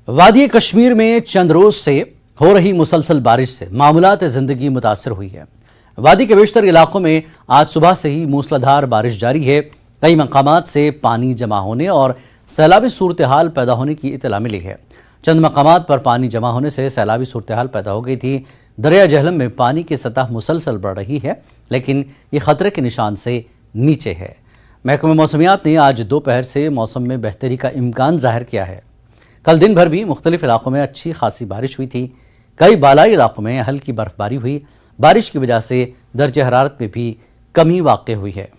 वादी कश्मीर में चंद रोज से हो रही मुसलसल बारिश से मामूलात जिंदगी मुतासर हुई है। वादी के बेशतर इलाकों में आज सुबह से ही मूसलाधार बारिश जारी है। कई मकामात से पानी जमा होने और सैलाबी सूरत हाल पैदा होने की इतला मिली है। चंद मकामात पर पानी जमा होने से सैलाबी सूरत हाल पैदा हो गई थी। दरिया जहलम में पानी की सतह मुसलसल बढ़ रही है, लेकिन ये खतरे के निशान से नीचे है। महकमा मौसमियात ने आज दोपहर से मौसम में बेहतरी का इम्कान जाहिर किया है। कल दिन भर भी मुख्तलिफ इलाकों में अच्छी खासी बारिश हुई थी। कई बालाई इलाकों में हल्की बर्फबारी हुई। बारिश की वजह से दर्जे हरारत में भी कमी वाक़ई हुई है।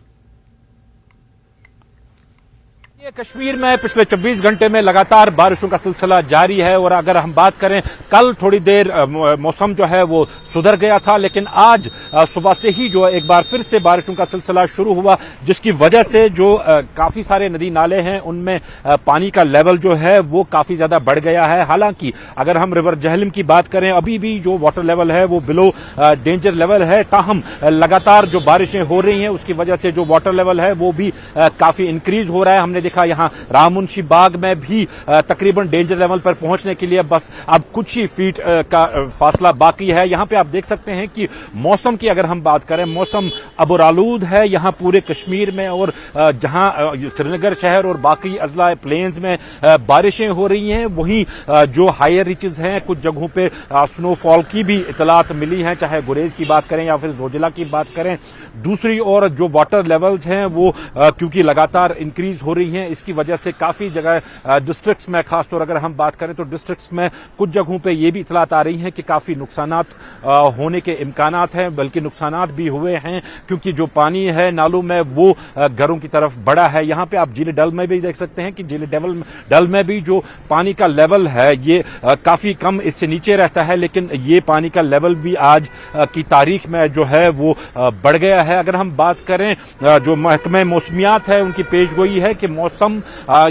कश्मीर में पिछले 24 घंटे में लगातार बारिशों का सिलसिला जारी है और अगर हम बात करें, कल थोड़ी देर मौसम जो है वो सुधर गया था, लेकिन आज सुबह से ही जो एक बार फिर से बारिशों का सिलसिला शुरू हुआ, जिसकी वजह से जो काफी सारे नदी नाले हैं उनमें पानी का लेवल जो है वो काफी ज्यादा बढ़ गया है। हालांकि अगर हम रिवर जहलम की बात करें, अभी भी जो वाटर लेवल है वो बिलो डेंजर लेवल है। ताहम लगातार जो बारिशें हो रही हैं उसकी वजह से जो वाटर लेवल है वो भी काफी इंक्रीज हो रहा है। हमने यहां राममुंशी बाग में भी तकरीबन डेंजर लेवल पर पहुंचने के लिए बस अब कुछ ही फीट का फासला बाकी है। यहां पे आप देख सकते हैं कि मौसम की अगर हम बात करें, मौसम अबुरालूद है यहां पूरे कश्मीर में, और जहां श्रीनगर शहर और बाकी अजला प्लेन्स में बारिशें हो रही हैं, वहीं जो हायर रीचेज हैं कुछ जगहों पे स्नोफॉल की भी इतलात मिली हैं, चाहे गुरेज की बात करें या फिर जोजिला की बात करें। दूसरी ओर जो वाटर लेवल्स हैं वो क्योंकि लगातार इंक्रीज हो रही हैं, इसकी वजह से काफी जगह डिस्ट्रिक्ट्स में, खासतौर अगर हम बात करें तो डिस्ट्रिक्ट्स में कुछ जगहों पे ये भी इतलात आ रही हैं कि काफी नुकसानात होने के इम्कानात हैं, बल्कि नुकसानात भी हुए हैं क्योंकि जो पानी है नालों में वो घरों की तरफ बढ़ा है। यहां पे आप झील डल में भी देख सकते हैं कि झील डल में भी जो पानी का लेवल है ये काफी कम, इससे नीचे रहता है, लेकिन ये पानी का लेवल भी आज की तारीख में जो है वो बढ़ गया है। अगर हम बात करें, जो महकमा मौसमियात है उनकी पेशगोई है कि मौसम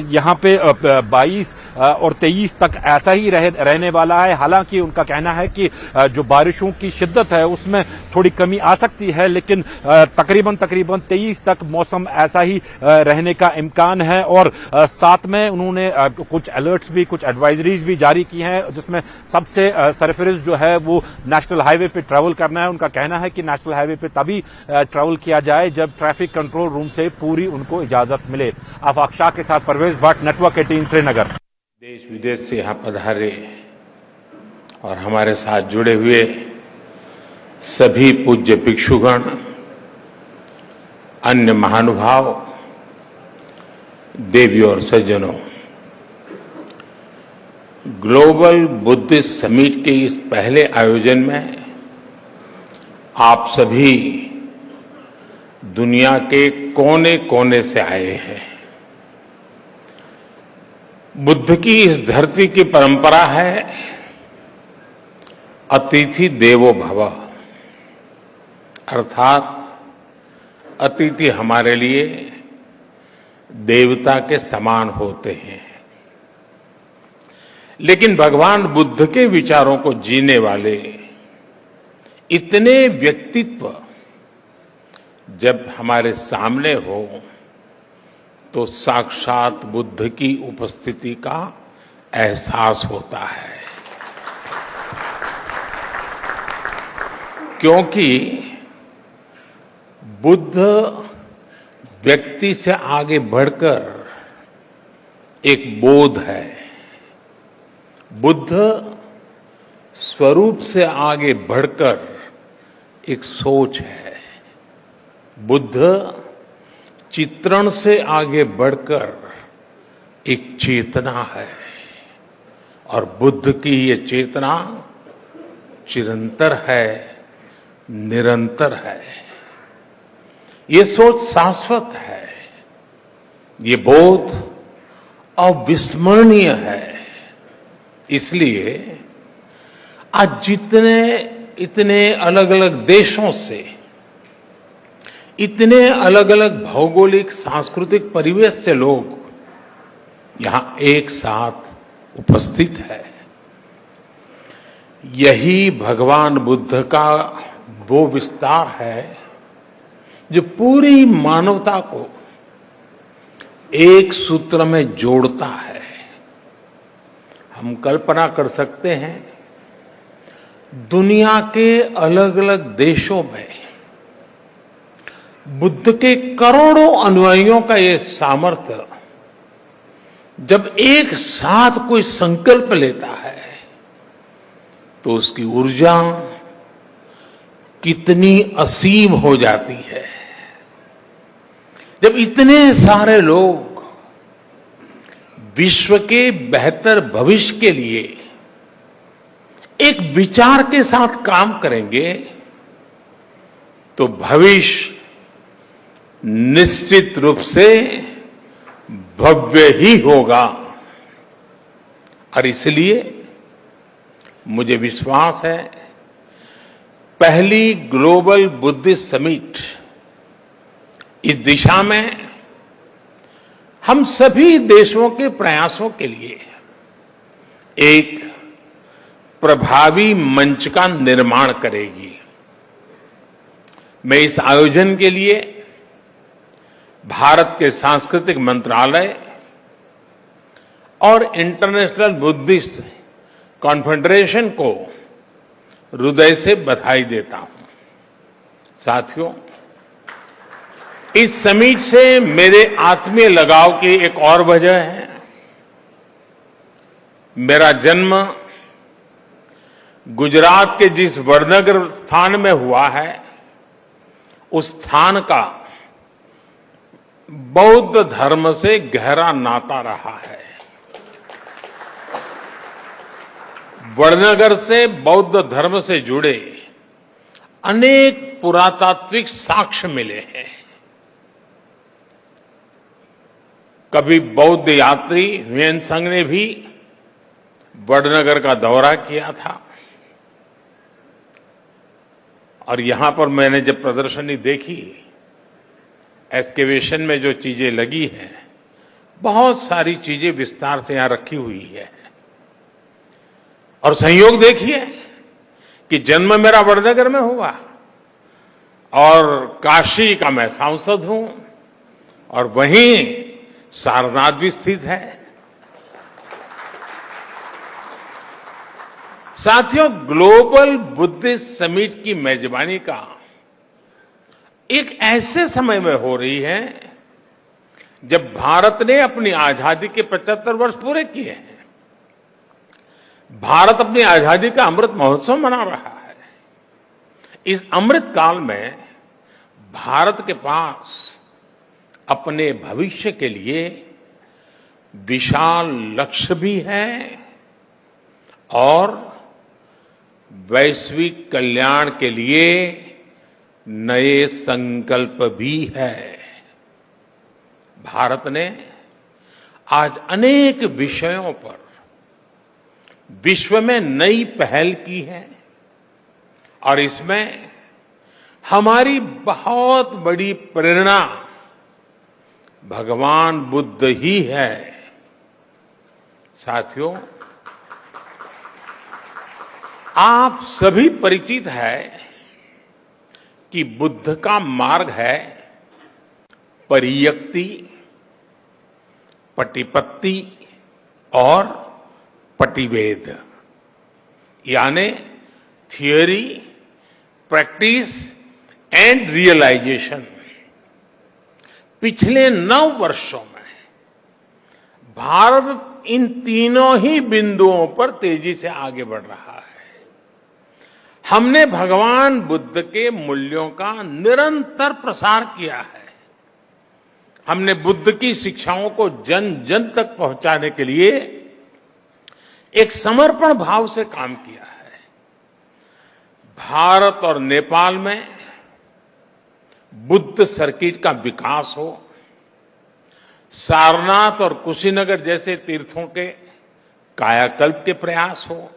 यहां पे 22 और 23 तक ऐसा ही रहने वाला है। हालांकि उनका कहना है कि जो बारिशों की शिद्दत है उसमें थोड़ी कमी आ सकती है, लेकिन तकरीबन 23 तक मौसम ऐसा ही रहने का इम्कान है। और साथ में उन्होंने कुछ अलर्ट्स भी, कुछ एडवाइजरीज भी जारी की हैं, जिसमें सबसे सरफराज जो है वो नेशनल हाईवे पे ट्रैवल करना है। उनका कहना है कि नेशनल हाईवे पे तभी ट्रैवल किया जाए जब ट्रैफिक कंट्रोल रूम से पूरी उनको इजाजत मिले। आफाक शाह के साथ परवेज भट्ट, नेटवर्क 18 श्रीनगर। देश विदेश से यहां पधारे और हमारे साथ जुड़े हुए सभी पूज्य भिक्षुगण, अन्य महानुभाव, देवी और सज्जनों, ग्लोबल बुद्धिस्ट समिट के इस पहले आयोजन में आप सभी दुनिया के कोने कोने से आए हैं। बुद्ध की इस धरती की परंपरा है अतिथि देवो भव, अर्थात अतिथि हमारे लिए देवता के समान होते हैं। लेकिन भगवान बुद्ध के विचारों को जीने वाले इतने व्यक्तित्व जब हमारे सामने हो तो साक्षात बुद्ध की उपस्थिति का एहसास होता है, क्योंकि बुद्ध व्यक्ति से आगे बढ़कर एक बोध है, बुद्ध स्वरूप से आगे बढ़कर एक सोच है, बुद्ध चित्रण से आगे बढ़कर एक चेतना है, और बुद्ध की ये चेतना चिरंतर है, निरंतर है। ये सोच शाश्वत है, ये बोध अविस्मरणीय है। इसलिए आज इतने अलग अलग देशों से, इतने अलग अलग भौगोलिक सांस्कृतिक परिवेश से लोग यहां एक साथ उपस्थित है, यही भगवान बुद्ध का वो विस्तार है जो पूरी मानवता को एक सूत्र में जोड़ता है। हम कल्पना कर सकते हैं दुनिया के अलग अलग देशों में बुद्ध के करोड़ों अनुयायियों का ये सामर्थ्य जब एक साथ कोई संकल्प लेता है तो उसकी ऊर्जा कितनी असीम हो जाती है। जब इतने सारे लोग विश्व के बेहतर भविष्य के लिए एक विचार के साथ काम करेंगे तो भविष्य निश्चित रूप से भव्य ही होगा। और इसलिए मुझे विश्वास है पहली ग्लोबल बुद्धिस्ट समिट इस दिशा में हम सभी देशों के प्रयासों के लिए एक प्रभावी मंच का निर्माण करेगी। मैं इस आयोजन के लिए भारत के सांस्कृतिक मंत्रालय और इंटरनेशनल बुद्धिस्ट कॉन्फेडरेशन को हृदय से बधाई देता हूं। साथियों, इस समिट से मेरे आत्मीय लगाव की एक और वजह है। मेरा जन्म गुजरात के जिस वडनगर स्थान में हुआ है उस स्थान का बौद्ध धर्म से गहरा नाता रहा है। वडनगर से बौद्ध धर्म से जुड़े अनेक पुरातात्विक साक्ष्य मिले हैं। कभी बौद्ध यात्री हुएन संघ ने भी वडनगर का दौरा किया था और यहां पर मैंने जब प्रदर्शनी देखी, एक्सकेवेशन में जो चीजें लगी हैं, बहुत सारी चीजें विस्तार से यहां रखी हुई है। और संयोग देखिए कि जन्म मेरा वडनगर में हुआ और काशी का मैं सांसद हूं और वहीं सारनाथ भी स्थित है। साथियों, ग्लोबल बुद्धिस्ट समिट की मेजबानी का एक ऐसे समय में हो रही है जब भारत ने अपनी आजादी के 75 वर्ष पूरे किए हैं। भारत अपनी आजादी का अमृत महोत्सव मना रहा है। इस अमृत काल में भारत के पास अपने भविष्य के लिए विशाल लक्ष्य भी है और वैश्विक कल्याण के लिए नए संकल्प भी है। भारत ने आज अनेक विषयों पर विश्व में नई पहल की है और इसमें हमारी बहुत बड़ी प्रेरणा भगवान बुद्ध ही है। साथियों, आप सभी परिचित है कि बुद्ध का मार्ग है परियक्ति, पटिपत्ति और पटिवेद, यानी थियोरी, प्रैक्टिस एंड रियलाइजेशन। पिछले 9 वर्षों में भारत इन तीनों ही बिंदुओं पर तेजी से आगे बढ़ रहा है। हमने भगवान बुद्ध के मूल्यों का निरंतर प्रसार किया है। हमने बुद्ध की शिक्षाओं को जन जन तक पहुंचाने के लिए एक समर्पण भाव से काम किया है। भारत और नेपाल में बुद्ध सर्किट का विकास हो, सारनाथ और कुशीनगर जैसे तीर्थों के कायाकल्प के प्रयास हो,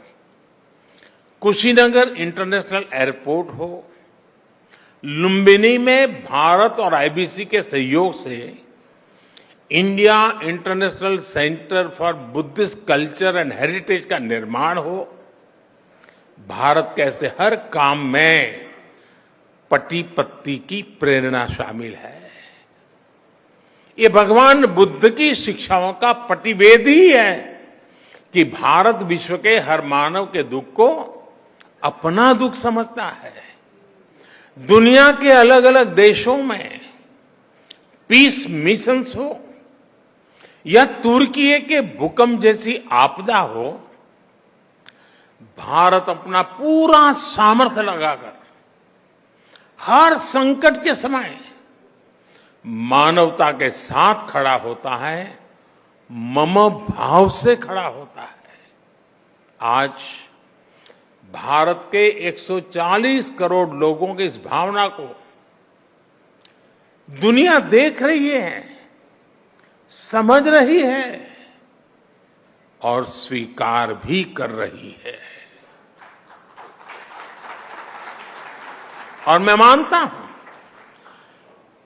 कुशीनगर इंटरनेशनल एयरपोर्ट हो, लुम्बिनी में भारत और आईबीसी के सहयोग से India international centre for Buddhist culture and heritage का निर्माण हो, भारत के ऐसे हर काम में पति पत्ती की प्रेरणा शामिल है। ये भगवान बुद्ध की शिक्षाओं का प्रतिवेद ही है कि भारत विश्व के हर मानव के दुख को अपना दुख समझता है। दुनिया के अलग अलग देशों में पीस मिशंस हो या तुर्की के भूकंप जैसी आपदा हो, भारत अपना पूरा सामर्थ्य लगाकर हर संकट के समय मानवता के साथ खड़ा होता है, मम भाव से खड़ा होता है। आज भारत के 140 करोड़ लोगों की इस भावना को दुनिया देख रही है, समझ रही है और स्वीकार भी कर रही है। और मैं मानता हूं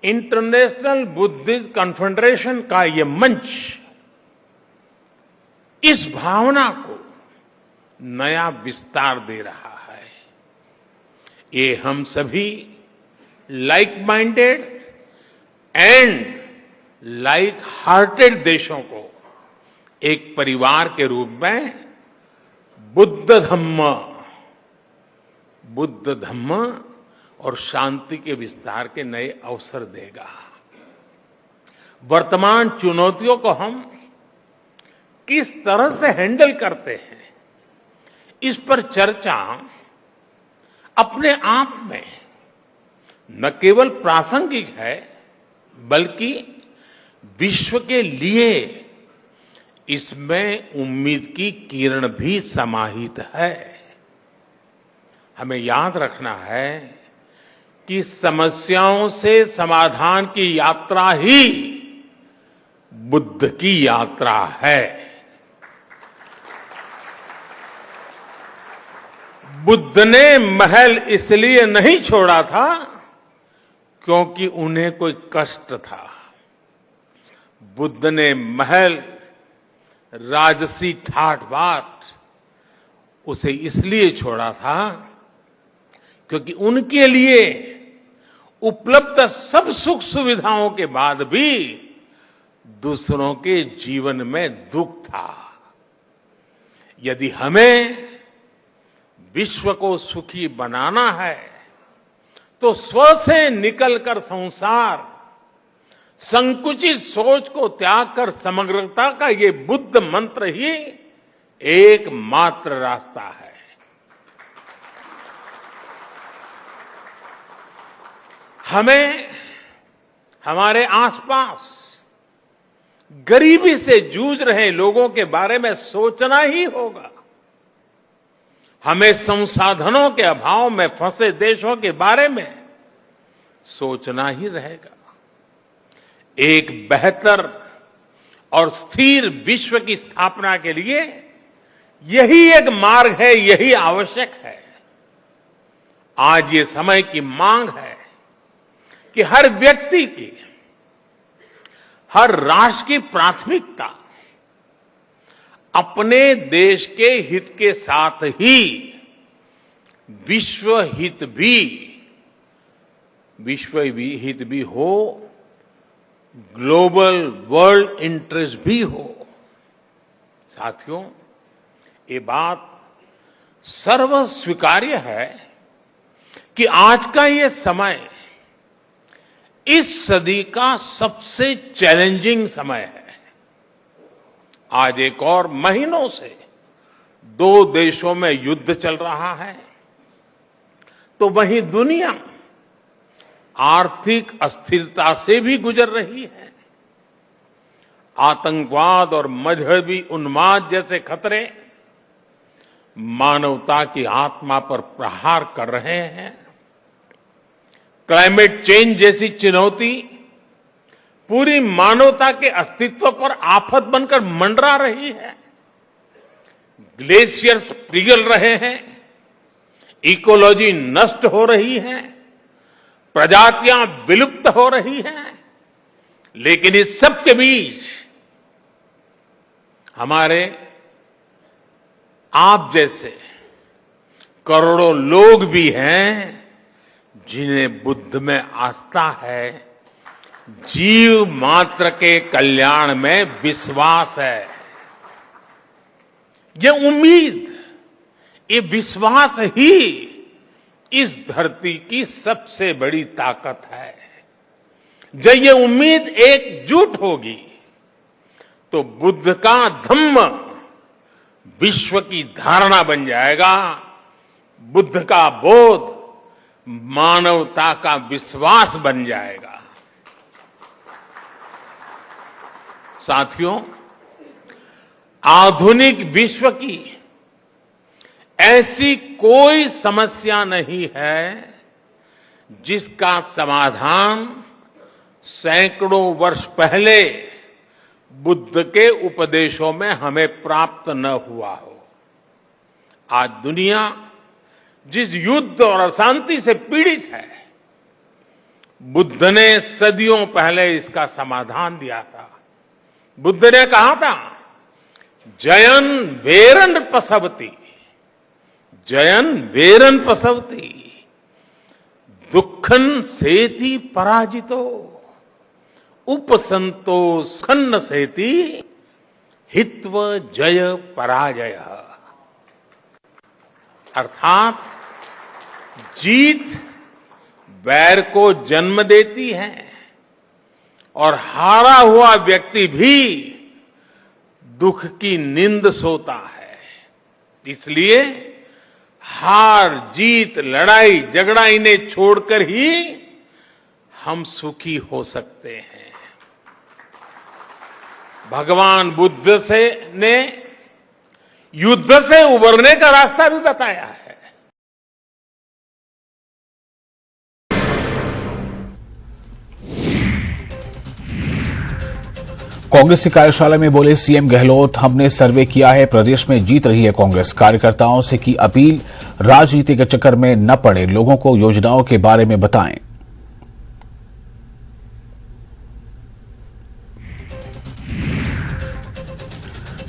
इंटरनेशनल बुद्धिस्ट कॉन्फेडरेशन का ये मंच इस भावना को नया विस्तार दे रहा है। ये हम सभी like minded and like hearted देशों को एक परिवार के रूप में बुद्ध धम्म और शांति के विस्तार के नए अवसर देगा। वर्तमान चुनौतियों को हम किस तरह से हैंडल करते हैं, इस पर चर्चा अपने आप में न केवल प्रासंगिक है, बल्कि विश्व के लिए इसमें उम्मीद की किरण भी समाहित है। हमें याद रखना है कि समस्याओं से समाधान की यात्रा ही बुद्ध की यात्रा है। बुद्ध ने महल इसलिए नहीं छोड़ा था क्योंकि उन्हें कोई कष्ट था। बुद्ध ने महल, राजसी ठाठ बाट उसे इसलिए छोड़ा था क्योंकि उनके लिए उपलब्ध सब सुख सुविधाओं के बाद भी दूसरों के जीवन में दुख था। यदि हमें विश्व को सुखी बनाना है तो स्व से निकलकर संसार, संकुचित सोच को त्याग कर समग्रता का ये बुद्ध मंत्र ही एकमात्र रास्ता है। हमें हमारे आसपास गरीबी से जूझ रहे लोगों के बारे में सोचना ही होगा। हमें संसाधनों के अभाव में फंसे देशों के बारे में सोचना ही रहेगा। एक बेहतर और स्थिर विश्व की स्थापना के लिए यही एक मार्ग है, यही आवश्यक है। आज ये समय की मांग है कि हर व्यक्ति की, हर राष्ट्र की प्राथमिकता अपने देश के हित के साथ ही विश्व हित भी हो, ग्लोबल वर्ल्ड इंटरेस्ट भी हो। साथियों, ये बात सर्वस्वीकार्य है कि आज का ये समय इस सदी का सबसे चैलेंजिंग समय है। आज एक और महीनों से दो देशों में युद्ध चल रहा है, तो वहीं दुनिया आर्थिक अस्थिरता से भी गुजर रही है। आतंकवाद और मजहबी उन्माद जैसे खतरे मानवता की आत्मा पर प्रहार कर रहे हैं। क्लाइमेट चेंज जैसी चुनौती पूरी मानवता के अस्तित्व पर आफत बनकर मंडरा रही है। ग्लेशियर्स पिघल रहे हैं, इकोलॉजी नष्ट हो रही है, प्रजातियां विलुप्त हो रही हैं। लेकिन इस सब के बीच हमारे आप जैसे करोड़ों लोग भी हैं जिन्हें बुद्ध में आस्था है, जीव मात्र के कल्याण में विश्वास है। ये उम्मीद, ये विश्वास ही इस धरती की सबसे बड़ी ताकत है। जब ये उम्मीद एकजुट होगी तो बुद्ध का धम्म विश्व की धारणा बन जाएगा, बुद्ध का बोध मानवता का विश्वास बन जाएगा। साथियों, आधुनिक विश्व की ऐसी कोई समस्या नहीं है जिसका समाधान सैकड़ों वर्ष पहले बुद्ध के उपदेशों में हमें प्राप्त न हुआ हो। आज दुनिया जिस युद्ध और अशांति से पीड़ित है, बुद्ध ने सदियों पहले इसका समाधान दिया था। बुद्ध ने कहा था, जयन वेरन पसवती, जयन वेरन पसवती, दुखन सेति पराजितो, उपसंतो खन्न सेति, हित्व जय पराजय। अर्थात जीत वैर को जन्म देती है और हारा हुआ व्यक्ति भी दुख की नींद सोता है। इसलिए हार जीत लड़ाई झगड़ा इन्हें छोड़कर ही हम सुखी हो सकते हैं। भगवान बुद्ध ने युद्ध से उबरने का रास्ता भी बताया है। कांग्रेस की कार्यशाला में बोले सीएम गहलोत, हमने सर्वे किया है, प्रदेश में जीत रही है कांग्रेस। कार्यकर्ताओं से की अपील, राजनीति के चक्कर में न पड़े, लोगों को योजनाओं के बारे में बताएं।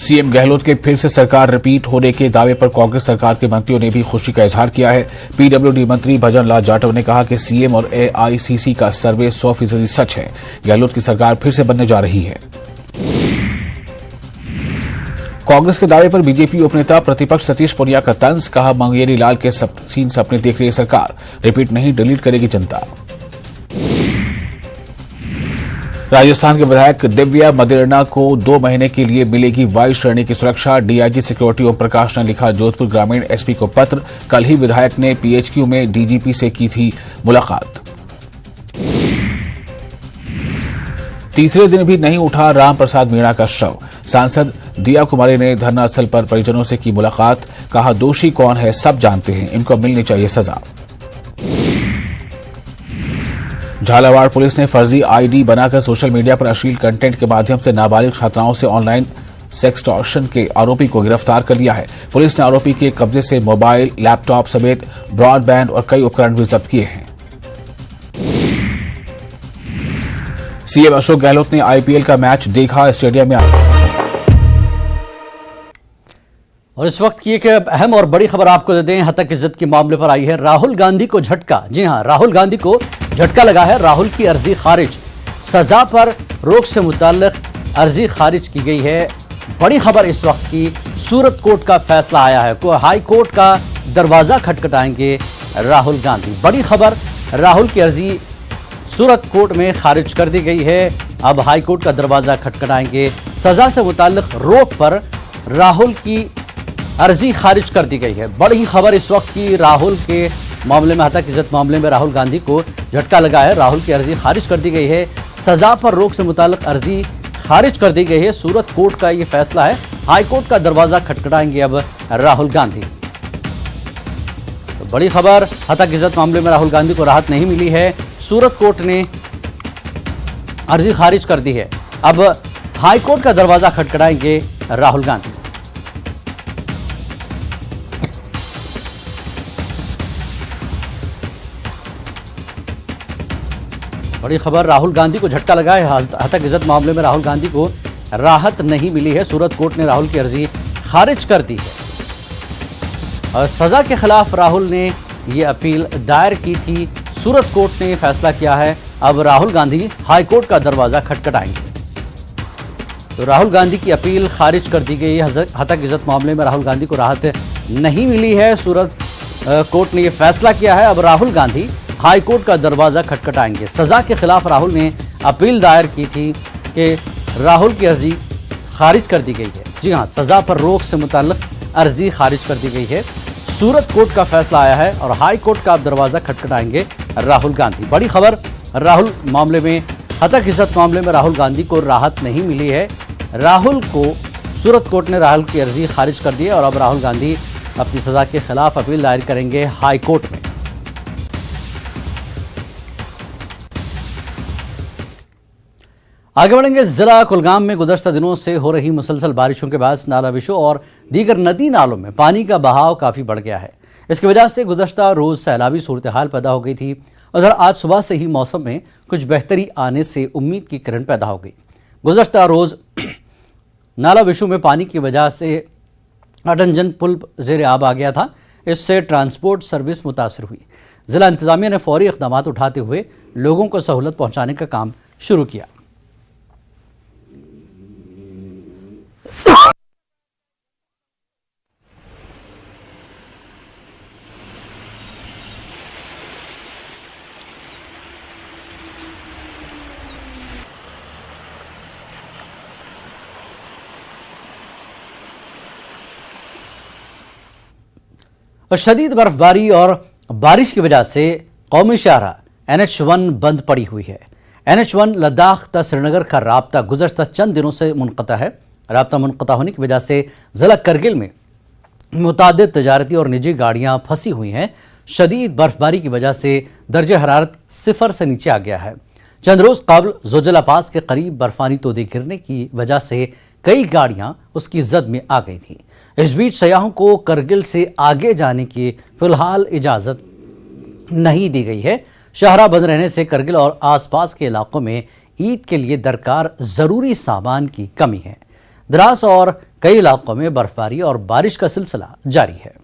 सीएम गहलोत के फिर से सरकार रिपीट होने के दावे पर कांग्रेस सरकार के मंत्रियों ने भी खुशी का इजहार किया है। पीडब्ल्यूडी मंत्री भजन लाल जाटव ने कहा कि सीएम और एआईसीसी का सर्वे 100% सच है। गहलोत की सरकार फिर से बनने जा रही है। कांग्रेस के दावे पर बीजेपी उपनेता प्रतिपक्ष सतीश पुनिया का तंज, कहा मंगेरी लाल के सीन सपने देख रही है सरकार, रिपीट नहीं डिलीट करेगी जनता। राजस्थान के विधायक दिव्या मदेरणा को 2 महीने के लिए मिलेगी वायु श्रेणी की सुरक्षा। डीआईजी सिक्योरिटी ओम प्रकाश ने लिखा जोधपुर ग्रामीण एसपी को पत्र। कल ही विधायक ने पीएचक्यू में डीजीपी से की थी मुलाकात। तीसरे दिन भी नहीं उठा राम प्रसाद मीणा का शव। सांसद दिया कुमारी ने धरना स्थल पर परिजनों से की मुलाकात, कहा दोषी कौन है सब जानते हैं, इनको मिलनी चाहिए सजा। झालावाड़ पुलिस ने फर्जी आईडी बनाकर सोशल मीडिया पर अश्लील कंटेंट के माध्यम से नाबालिग छात्राओं से ऑनलाइन सेक्सटॉर्शन के आरोपी को गिरफ्तार कर लिया है। पुलिस ने आरोपी के कब्जे से मोबाइल, लैपटॉप समेत ब्रॉडबैंड और कई उपकरण भी जब्त किए हैं। सीएम अशोक गहलोत ने आईपीएल का मैच देखा, स्टेडियम में और इस वक्त की एक अहम और बड़ी खबर आपको दे दें, हतक इज्जत के मामले पर आई है राहुल गांधी को झटका। जी हां, राहुल गांधी को झटका लगा है। राहुल की अर्जी खारिज, सजा पर रोक से मुताल्लिक अर्जी खारिज की गई है। बड़ी खबर इस वक्त की, सूरत कोर्ट का फैसला आया है। हाई कोर्ट का दरवाजा खटखटाएंगे राहुल गांधी। बड़ी खबर, राहुल की अर्जी सूरत कोर्ट में खारिज कर दी गई है। अब हाई कोर्ट का दरवाजा खटखटाएंगे। सजा से मुताल्लिक रोक पर राहुल की अर्जी खारिज कर दी गई है। बड़ी खबर इस वक्त की, राहुल के मामले में, हतक इज्जत मामले में राहुल गांधी को झटका लगा है। राहुल की अर्जी खारिज कर दी गई है। सजा पर रोक से मुताल्लिक अर्जी खारिज कर दी गई है। सूरत कोर्ट का ये फैसला है। हाई कोर्ट का दरवाजा खटखटाएंगे अब राहुल गांधी। तो बड़ी खबर, हतक इज्जत मामले में राहुल गांधी को राहत नहीं मिली है। सूरत कोर्ट ने अर्जी खारिज कर दी है। अब हाई कोर्ट का दरवाजा खटखटाएंगे राहुल गांधी। बड़ी खबर, राहुल गांधी को झटका लगा है। हतक इज्जत मामले में राहुल गांधी को राहत नहीं मिली है। सूरत कोर्ट ने राहुल की अर्जी खारिज कर दी है और सजा के खिलाफ राहुल ने ये अपील दायर की थी। सूरत कोर्ट ने फैसला किया है। अब राहुल गांधी हाई कोर्ट का दरवाजा खटखटाएंगे। तो राहुल गांधी की अपील खारिज कर दी गई। हतक इज्जत मामले में राहुल गांधी को राहत नहीं मिली है। सूरत कोर्ट ने यह फैसला किया है। अब राहुल गांधी हाई कोर्ट का दरवाजा खटखटाएंगे। सजा के खिलाफ राहुल ने अपील दायर की थी कि राहुल की अर्जी खारिज कर दी गई है। जी हां, सजा पर रोक से मुताल्लिक अर्जी खारिज कर दी गई है। सूरत कोर्ट का फैसला आया है और हाई कोर्ट का अब दरवाजा खटखटाएंगे राहुल गांधी। बड़ी खबर, राहुल मामले में, हतक इज्जत मामले में राहुल गांधी को राहत नहीं मिली है। राहुल को सूरत कोर्ट ने राहुल की अर्जी खारिज कर दी है और अब राहुल गांधी अपनी सजा के खिलाफ अपील दायर करेंगे हाई कोर्ट में। आगे बढ़ेंगे। जिला कुलगाम में गुज़श्ता दिनों से हो रही मुसलसल बारिशों के बाद नाला विशु और दीगर नदी नालों में पानी का बहाव काफ़ी बढ़ गया है। इसकी वजह से गुज़श्ता रोज़ सैलाबी सूरत हाल पैदा हो गई थी। उधर आज सुबह से ही मौसम में कुछ बेहतरी आने से उम्मीद की किरण पैदा हो गई। गुज़श्ता रोज़ नाला विशु में पानी की वजह से अटंजन पुल ज़ेर आब आ गया था। इससे ट्रांसपोर्ट सर्विस मुतासर हुई। जिला इंतजामिया ने फौरी इक़दाम उठाते हुए लोगों को सहूलत पहुँचाने का काम शुरू किया। शदीद बर्फबारी और बारिश की वजह से कौमी शाहराह NH1 बंद पड़ी हुई है। NH1 लद्दाख ता श्रीनगर का राब्ता गुज़श्ता चंद दिनों से मुनक़ता है। राब्ता मुनक़ता होने की वजह से ज़िला करगिल में मुतादिद तजारती और निजी गाड़ियाँ फंसी हुई हैं। शदीद बर्फबारी की वजह से दर्ज हरारत 0 से नीचे आ गया है। चंद रोज़ कबल जोजिला पास के करीब बर्फानी तोदे गिरने की वजह से कई गाड़ियाँ उसकी जद में आ गई थीं। इस बीच सयाहों को करगिल से आगे जाने की फिलहाल इजाज़त नहीं दी गई है। शाहराह बंद रहने से करगिल और आसपास के इलाकों में ईद के लिए दरकार ज़रूरी सामान की कमी है। द्रास और कई इलाकों में बर्फबारी और बारिश का सिलसिला जारी है।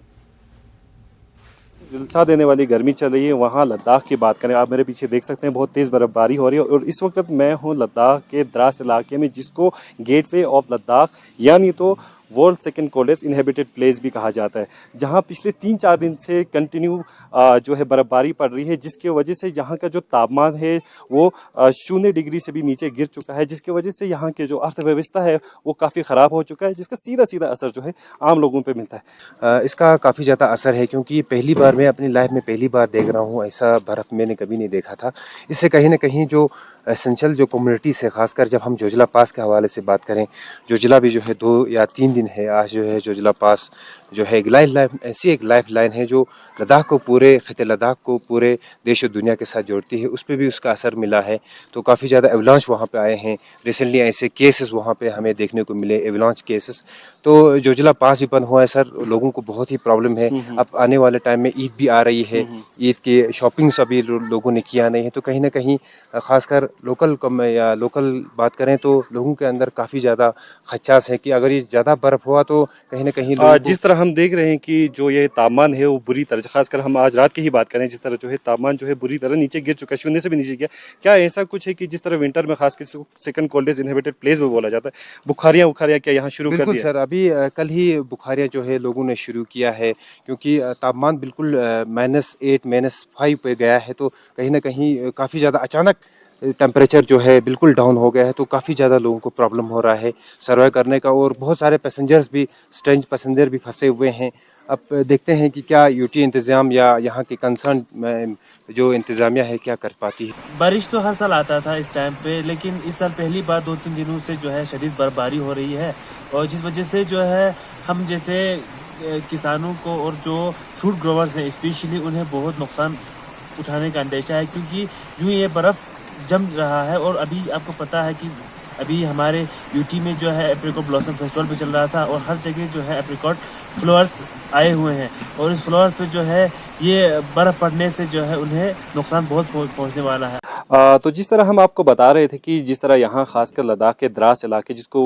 झुलसा देने वाली गर्मी चल रही है। वहाँ लद्दाख की बात करें, आप मेरे पीछे देख सकते हैं बहुत तेज़ बर्फबारी हो रही है और इस वक्त मैं हूँ लद्दाख के द्रास इलाके में, जिसको गेटवे ऑफ लद्दाख यानी तो world second coldest inhabited place भी कहा जाता है, जहां पिछले 3-4 दिन से कंटिन्यू जो है बर्फबारी पड़ रही है, जिसके वजह से यहाँ का जो तापमान है वो 0 डिग्री से भी नीचे गिर चुका है, जिसकी वजह से यहाँ के जो अर्थव्यवस्था है वो काफ़ी ख़राब हो चुका है, जिसका सीधा सीधा असर जो है आम लोगों पर मिलता है। इसका काफ़ी ज़्यादा असर है, क्योंकि पहली बार मैं अपनी लाइफ में पहली बार देख रहा हूँ ऐसा बर्फ़ मैंने कभी नहीं देखा था। इससे कहीं ना कहीं जो एसेंशियल जो कम्युनिटीज़ है, खासकर जब हम जोजिला पास के हवाले से बात करें, जोजिला भी जो है 2 या 3 दिन है आज जो है जोजिला पास जो है एक ऐसी एक लाइफ लाइन है जो लद्दाख को, पूरे खिते लद्दाख को पूरे देश और दुनिया के साथ जोड़ती है। उस पर भी उसका असर मिला है। तो काफ़ी ज़्यादा एवलांच वहाँ पे आए हैं। रिसेंटली ऐसे केसेस वहाँ पे हमें देखने को मिले, एवलांच केसेस। तो जोजिला पास भी बंद हुआ है सर, लोगों को बहुत ही प्रॉब्लम है। अब आने वाले टाइम में ईद भी आ रही है, ईद की शॉपिंग्स अभी लोगों ने किया नहीं है। तो कहीं ना कहीं खासकर लोकल बात करें तो लोगों के अंदर काफ़ी ज़्यादा खचास है कि अगर ये ज़्यादा बर्फ़ हुआ तो कहीं ना कहीं जिस तरह हम देख रहे हैं कि जो ये तापमान है वो बुरी तरह, खासकर हम आज रात की ही बात करें, जिस तरह जो है तापमान जो है बुरी तरह नीचे गिर चुका है, 0 से भी नीचे गया। क्या ऐसा कुछ है कि जिस तरह विंटर में खासकर सेकंड कोल्डेस्ट इनहेबिटेड प्लेस में बोला जाता है, बुखारियाँ क्या यहाँ शुरू कर दिया? सर, अभी कल ही बुखारियाँ जो है लोगों ने शुरू किया है, क्योंकि तापमान बिल्कुल -8 -5 पे गया है। तो कहीं ना कहीं काफ़ी ज़्यादा अचानक टेम्परेचर जो है बिल्कुल डाउन हो गया है। तो काफ़ी ज़्यादा लोगों को प्रॉब्लम हो रहा है सर्वाइव करने का, और बहुत सारे पैसेंजर्स भी, स्ट्रेंज पैसेंजर भी फंसे हुए हैं। अब देखते हैं कि क्या यूटी इंतज़ाम या यहाँ के कंसर्न जो इंतज़ामिया है क्या कर पाती है। बारिश तो हर साल आता था इस टाइम पे, लेकिन इस साल पहली बार 2-3 दिनों से जो है शदीद बर्फबारी हो रही है, और जिस वजह से जो है हम जैसे किसानों को और जो फ्रूट ग्रोवर्स हैं स्पेशली, उन्हें बहुत नुकसान उठाने का अंदेशा है, क्योंकि यूँ ये बर्फ़ जम रहा है। और अभी आपको पता है कि अभी हमारे यूटी में जो है एप्रिकॉट ब्लॉसम फेस्टिवल भी चल रहा था, और हर जगह जो है एप्रिकॉट फ्लावर्स आए हुए हैं, और इस फ्लावर्स पे जो है ये बर्फ़ पड़ने से जो है उन्हें नुकसान बहुत पहुंचने वाला है। तो जिस तरह हम आपको बता रहे थे कि जिस तरह यहाँ खासकर लद्दाख के द्रास इलाके जिसको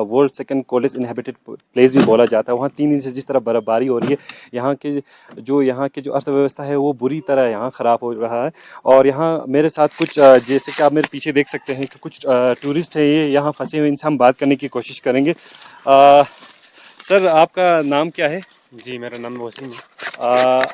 world second coldest inhabited place भी बोला जाता है, वहाँ 3 दिन से जिस तरह बर्फबारी हो रही है, यहाँ के जो अर्थव्यवस्था है वो बुरी तरह यहाँ ख़राब हो रहा है। और यहाँ मेरे साथ कुछ जैसे कि आप मेरे पीछे देख सकते हैं कि कुछ टूरिस्ट हैं, ये यहाँ फंसे हुए, इनसे हम बात करने की कोशिश करेंगे। सर, आपका नाम क्या है? जी, मेरा नाम वसीम है।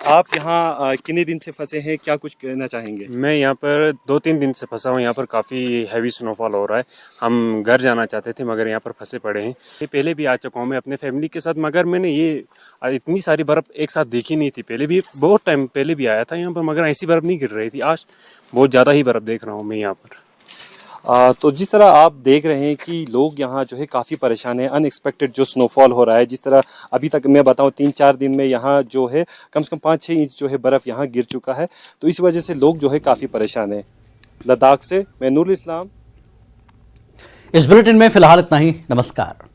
आप यहाँ कितने दिन से फंसे हैं, क्या कुछ कहना चाहेंगे? मैं यहाँ पर 2-3 दिन से फंसा हूँ। यहाँ पर काफ़ी हैवी स्नोफॉल हो रहा है। हम घर जाना चाहते थे मगर यहाँ पर फंसे पड़े हैं। ये पहले भी आ चुका हूँ मैं अपने फैमिली के साथ, मगर मैंने ये इतनी सारी बर्फ़ एक साथ देखी नहीं थी। पहले भी बहुत टाइम पहले भी आया था यहाँ पर, मगर ऐसी बर्फ़ नहीं गिर रही थी। आज बहुत ज़्यादा ही बर्फ़ देख रहा हूँ मैं यहाँ पर। तो जिस तरह आप देख रहे हैं कि लोग यहाँ जो है काफ़ी परेशान हैं, अनएक्सपेक्टेड जो स्नोफॉल हो रहा है, जिस तरह अभी तक मैं बताऊँ 3-4 दिन में यहाँ जो है कम से कम 5-6 इंच जो है बर्फ़ यहाँ गिर चुका है। तो इस वजह से लोग जो है काफ़ी परेशान हैं। लद्दाख से मैं नूरुल इस्लाम। इस बुलेटिन में फिलहाल इतना ही। नमस्कार।